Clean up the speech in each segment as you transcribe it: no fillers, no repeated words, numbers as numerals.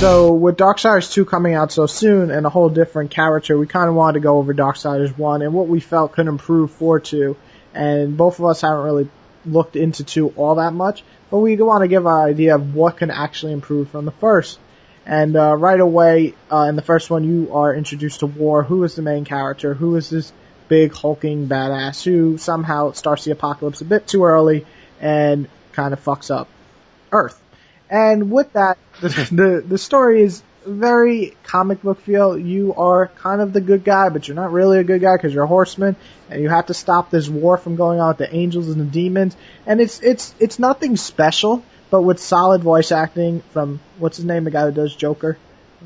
So with Darksiders 2 coming out so soon and a whole different character, we kind of wanted to go over Darksiders 1 and what we felt could improve for 2. And both of us haven't really looked into 2 all that much, but we want to give our idea of what can actually improve from the first. And right away, in the first one, you are introduced to War, who is the main character, who is this big hulking badass who somehow starts the apocalypse a bit too early and kind of fucks up Earth. And with that, the story is very comic book feel. You are kind of the good guy, but you're not really a good guy because you're a horseman, and you have to stop this war from going on with the angels and the demons. And it's nothing special, but with solid voice acting from, what's his name, the guy who does Joker?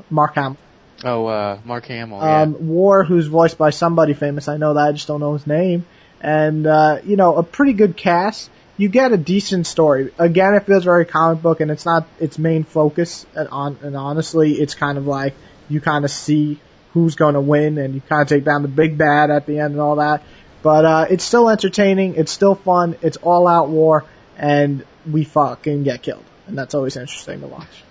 Mark Hamill. Oh, Mark Hamill, yeah. War, who's voiced by somebody famous. I know that, I just don't know his name. And, a pretty good cast. You get a decent story. Again, it feels very comic book, and it's not its main focus. And honestly, it's kind of like you kind of see who's going to win, and you kind of take down the big bad at the end and all that. But it's still entertaining. It's still fun. It's all-out war, and we fucking get killed, and that's always interesting to watch.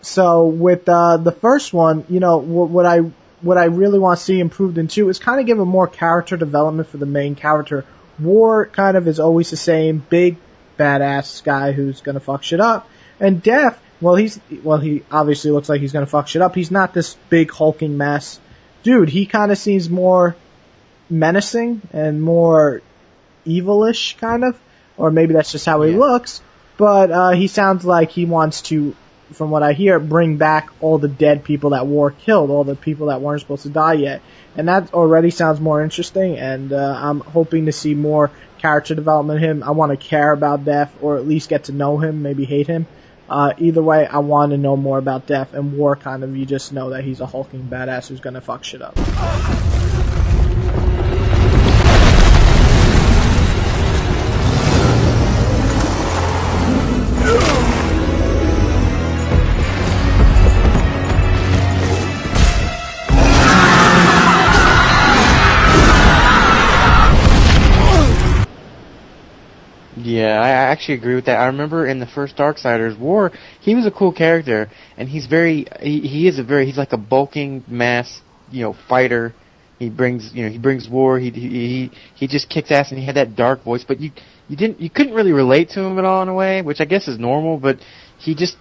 So with the first one, what I really want to see improved in 2 is kind of give a more character development for the main character. War kind of is always the same big badass guy who's gonna fuck shit up, and Death, he obviously looks like he's gonna fuck shit up. He's not this big hulking mess, dude. He kind of seems more menacing and more evilish, kind of, or maybe that's just how he looks. But he sounds like he wants to, from what I hear, bring back all the dead people that War killed, all the people that weren't supposed to die yet. And that already sounds more interesting, and I'm hoping to see more character development in him. I want to care about Death, or at least get to know him, maybe hate him. Either way, I want to know more about Death, and War kind of, you just know that he's a hulking badass who's going to fuck shit up. Yeah, I actually agree with that. I remember in the first Darksiders War, he was a cool character, and he's like a bulking mass, fighter. He brings war. He just kicks ass, and he had that dark voice, but you couldn't really relate to him at all in a way, which I guess is normal, but he could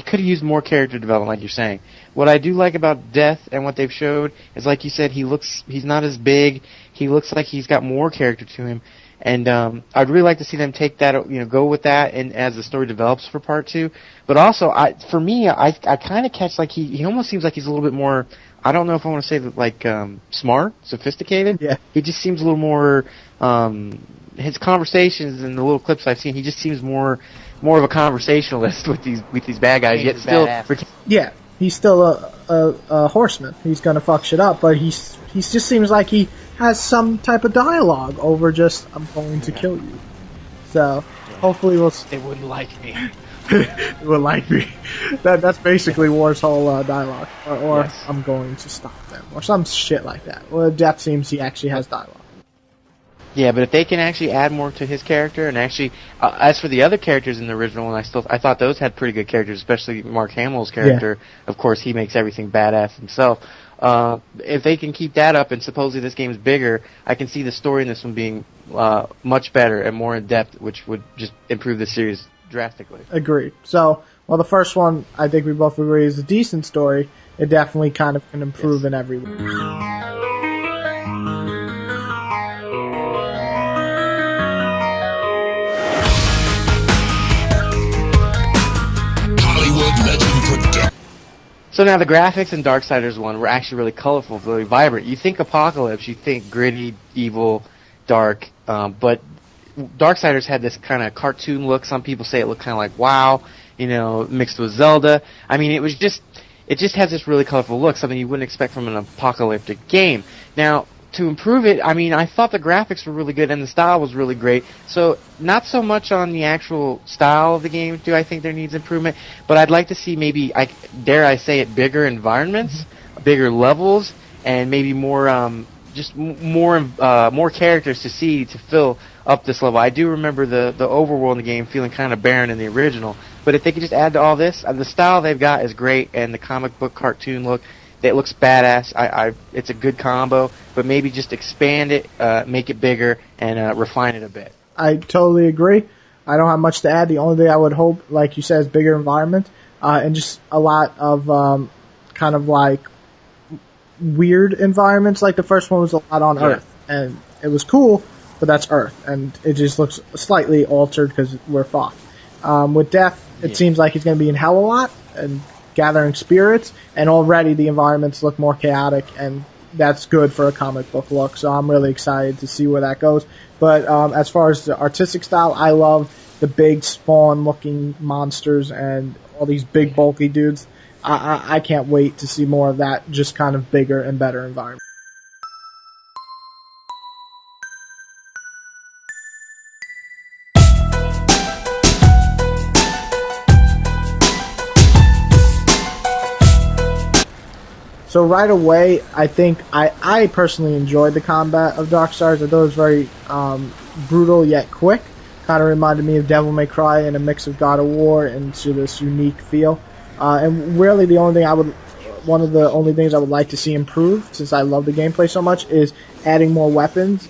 have used more character development, like you're saying. What I do like about Death and what they've showed is, like you said, he's not as big. He looks like he's got more character to him. And I'd really like to see them take that, go with that, and as the story develops for part 2. But also, I kind of catch like he almost seems like he's a little bit more. I don't know if I want to say that, like smart, sophisticated. Yeah. He just seems a little more. His conversations and the little clips I've seen, he just seems more of a conversationalist with these bad guys. Yet still, he's still a horseman. He's gonna fuck shit up, but he just seems like he has some type of dialogue over just, I'm going to kill you. So, hopefully They wouldn't like me. They wouldn't like me. That's basically War's whole dialogue. Or yes. I'm going to stop them. Or some shit like that. Well, Death seems he actually has dialogue. Yeah, but if they can actually add more to his character, and actually, as for the other characters in the original one, I thought those had pretty good characters, especially Mark Hamill's character. Yeah. Of course, he makes everything badass himself. If they can keep that up, and supposedly this game is bigger, I can see the story in this one being much better and more in depth, which would just improve the series drastically. Agreed. So, while the first one, I think we both agree, is a decent story, it definitely kind of can improve in every way. So now the graphics in Darksiders 1 were actually really colorful, really vibrant. You think Apocalypse, you think gritty, evil, dark, but Darksiders had this kind of cartoon look. Some people say it looked kind of like WoW, mixed with Zelda. I mean, it just has this really colorful look, something you wouldn't expect from an apocalyptic game. Now, to improve it, I mean, I thought the graphics were really good and the style was really great. So, not so much on the actual style of the game do I think there needs improvement, but I'd like to see maybe, dare I say it, bigger environments, bigger levels, and maybe more characters to see to fill up this level. I do remember the overworld in the game feeling kind of barren in the original, But if they could just add to all this, the style they've got is great, and the comic book cartoon look, it looks badass. It's a good combo, but maybe just expand it, make it bigger, and refine it a bit. I totally agree. I don't have much to add. The only thing I would hope, like you said, is bigger environment, and just a lot of kind of like weird environments. Like the first one was a lot on Earth, and it was cool, but that's Earth, and it just looks slightly altered because we're fucked. With Death, it seems like he's going to be in hell a lot and gathering spirits, and already the environments look more chaotic, and that's good for a comic book look, so I'm really excited to see where that goes. But as far as the artistic style, I love the big Spawn-looking monsters and all these big, bulky dudes. I can't wait to see more of that, just kind of bigger and better environment. So right away, I think I personally enjoyed the combat of Darksiders. I thought it was very brutal yet quick. Kind of reminded me of Devil May Cry and a mix of God of War into this unique feel. And really, one of the only things I would like to see improved, since I love the gameplay so much, is adding more weapons,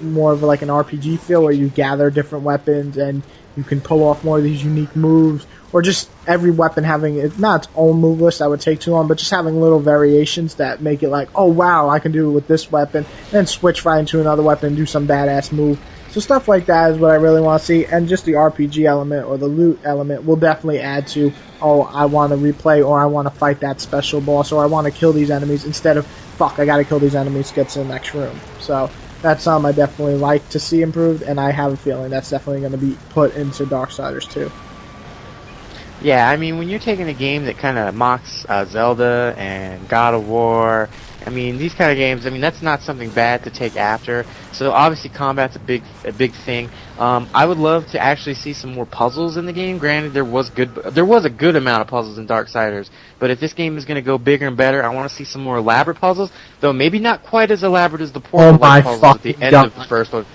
more of like an RPG feel where you gather different weapons and you can pull off more of these unique moves, or just every weapon having not its own move list, that would take too long, but just having little variations that make it like, oh wow, I can do it with this weapon, and then switch right into another weapon and do some badass move. So stuff like that is what I really want to see, and just the RPG element or the loot element will definitely add to, oh, I want to replay, or I want to fight that special boss, or I want to kill these enemies, instead of, fuck, I gotta kill these enemies to get to the next room. So that's something I definitely like to see improved, and I have a feeling that's definitely going to be put into Darksiders too. Yeah, I mean, when you're taking a game that kind of mocks Zelda and God of War, I mean, these kind of games, I mean, that's not something bad to take after. So obviously combat's a big thing. I would love to actually see some more puzzles in the game. Granted, there was a good amount of puzzles in Darksiders, but if this game is going to go bigger and better, I want to see some more elaborate puzzles, though maybe not quite as elaborate as the Portal-like puzzles at the end of the first one.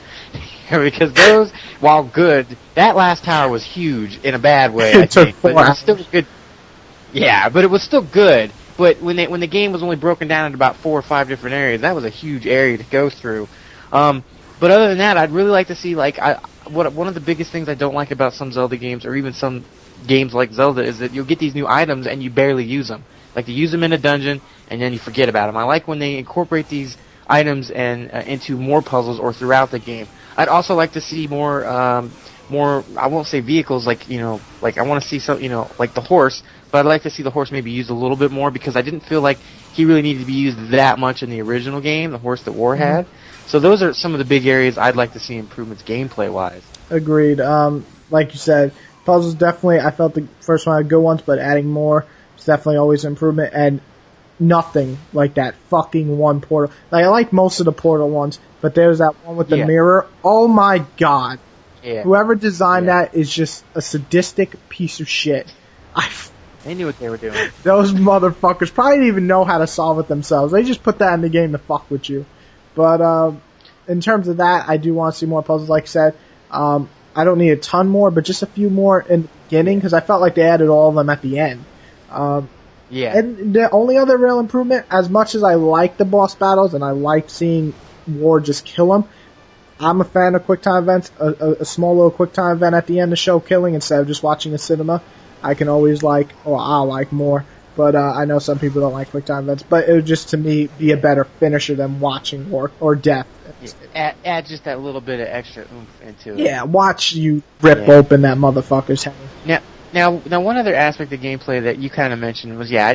Because those, while good, that last tower was huge in a bad way, I think. But it was still good. Yeah, but it was still good. But when the game was only broken down into about 4 or 5 different areas, that was a huge area to go through. But other than that, I'd really like to see, like, one of the biggest things I don't like about some Zelda games, or even some games like Zelda, is that you'll get these new items and you barely use them. Like, you use them in a dungeon and then you forget about them. I like when they incorporate these items and into more puzzles or throughout the game. I'd also like to see more, I won't say vehicles, like I want to see some, like the horse, but I'd like to see the horse maybe used a little bit more, because I didn't feel like he really needed to be used that much in the original game, the horse that War had. So those are some of the big areas I'd like to see improvements gameplay-wise. Agreed. Like you said, puzzles definitely, I felt the first one had good ones, but adding more is definitely always an improvement, and nothing like that fucking one Portal. Like, I like most of the Portal ones, but there's that one with the mirror. Oh my god. Yeah. Whoever designed that is just a sadistic piece of shit. They knew what they were doing. Those motherfuckers probably didn't even know how to solve it themselves. They just put that in the game to fuck with you. But in terms of that, I do want to see more puzzles, like I said. I don't need a ton more, but just a few more in the beginning, because I felt like they added all of them at the end. And the only other real improvement, as much as I like the boss battles and I like seeing War just kill him, I'm a fan of quick time events. A small little quick time event at the end to show killing instead of just watching a cinema, I can always I'll like more. But I know some people don't like quick time events, but it would just, to me, be a better finisher than watching War or Death. Add just that little bit of extra oomph into it. Yeah, watch you rip open that motherfucker's head. Now, one other aspect of gameplay that you kind of mentioned was, I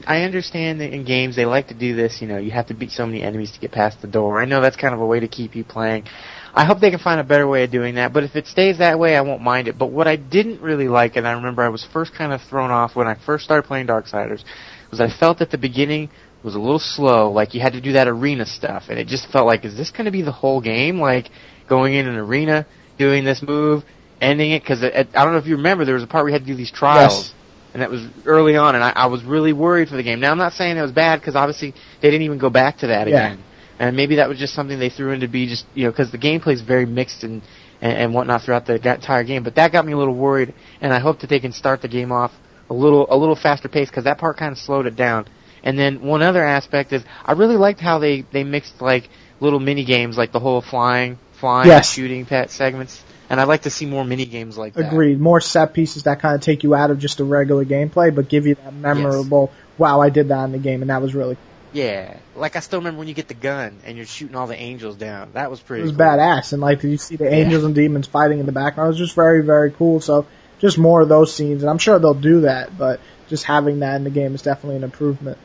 understand that in games they like to do this, you have to beat so many enemies to get past the door. I know that's kind of a way to keep you playing. I hope they can find a better way of doing that, but if it stays that way, I won't mind it. But what I didn't really like, and I remember I was first kind of thrown off when I first started playing Darksiders, was I felt at the beginning was a little slow, like you had to do that arena stuff, and it just felt like, is this going to be the whole game? Like, going in an arena, doing this move, ending it, because I don't know if you remember, there was a part where you had to do these trials, and that was early on, and I was really worried for the game. Now, I'm not saying it was bad, because obviously they didn't even go back to that again, and maybe that was just something they threw in to be just, because the gameplay is very mixed and and whatnot throughout the entire game. But that got me a little worried, and I hope that they can start the game off a little faster pace, because that part kind of slowed it down. And then one other aspect is I really liked how they mixed like little mini games, like the whole flying, Yes. shooting pet segments. And I'd like to see more mini games like that. Agreed. More set pieces that kind of take you out of just the regular gameplay, but give you that memorable, wow, I did that in the game, and that was really cool. Yeah. Like, I still remember when you get the gun and you're shooting all the angels down. That was pretty It was cool. badass, and like you see the angels and demons fighting in the background. It was just very, very cool. So just more of those scenes, and I'm sure they'll do that, but just having that in the game is definitely an improvement.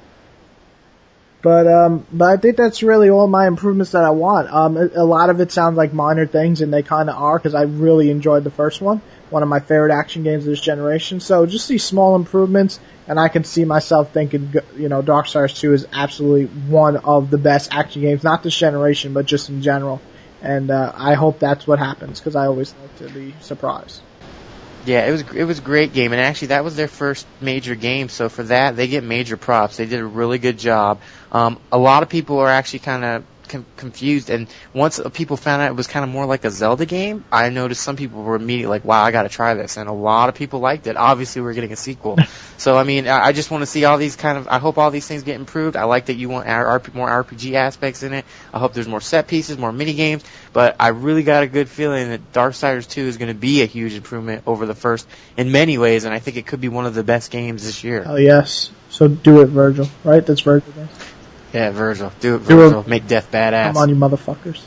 But I think that's really all my improvements that I want. A lot of it sounds like minor things, and they kind of are, because I really enjoyed the first one of my favorite action games of this generation. So just these small improvements, and I can see myself thinking, you know, Darksiders 2 is absolutely one of the best action games, not this generation, but just in general. And I hope that's what happens, because I always like to be surprised. Yeah, it was a great game, and actually that was their first major game, so for that they get major props. They did a really good job. A lot of people are actually kind of confused, and once people found out it was kind of more like a Zelda game, I noticed some people were immediately like, wow, I gotta try this, and a lot of people liked it. Obviously we're getting a sequel. So I mean, I just want to see all these I hope all these things get improved. I like that you want more RPG aspects in it. I hope there's more set pieces, more mini games, but I really got a good feeling that Darksiders 2 is going to be a huge improvement over the first in many ways, and I think it could be one of the best games this year. Oh yes. So do it, Virgil. Right? That's Virgil. Guys. Yeah, Virgil. Do it, Virgil. Make death badass. Come on, you motherfuckers.